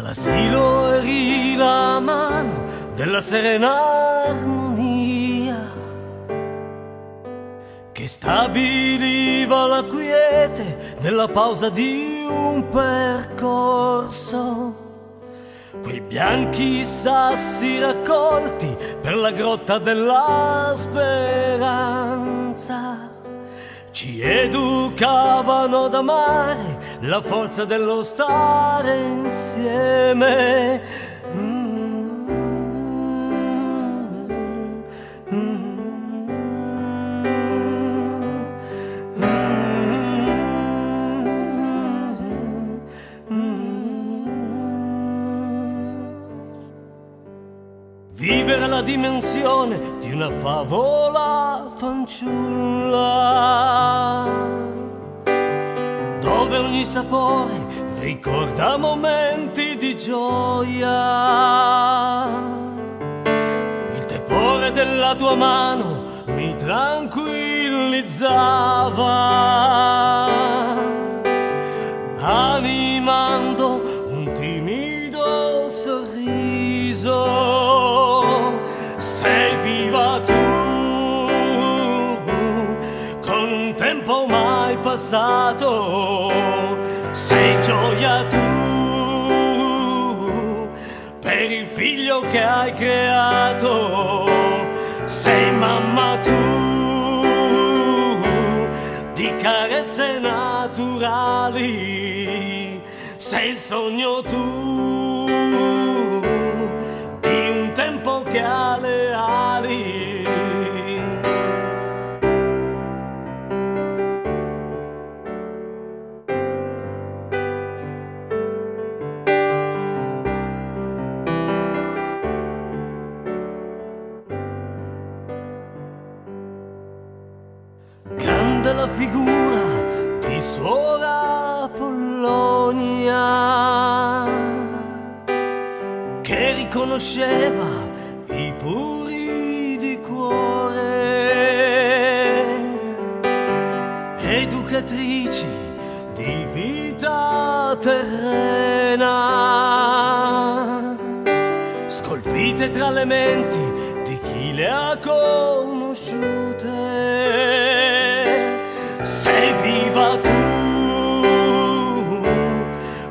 All'asilo eri la mano della serena armonia che stabiliva la quiete della pausa di un percorso. Quei bianchi sassi raccolti per la grotta della speranza ci educavano ad amare la forza dello stare insieme. Vivere la dimensione di una favola fanciulla, dove ogni sapore ricorda momenti di gioia. Il tepore della tua mano mi tranquillizzava, animando un timido sorriso. Sei viva tu, con un tempo mai passato. Sei gioia tu, per il figlio che hai creato. Sei mamma tu, di carezze naturali. Sei il sogno tu, di un tempo che ha le ali. Grande la figura di Suor Apollonia, che riconosceva i puri di cuore, educatrici di vita terrena, scolpite tra le menti di chi le ha conosciute. Sei viva tu,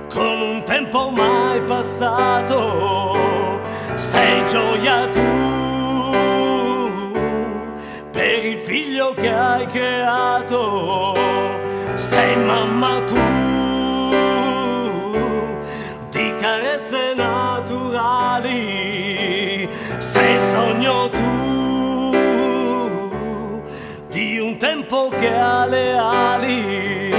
con un tempo mai passato. Sei gioia tu, per il figlio che hai creato. Sei mamma tu, di carezze naturali. Sei sogno tu, di un tempo che ha le ali.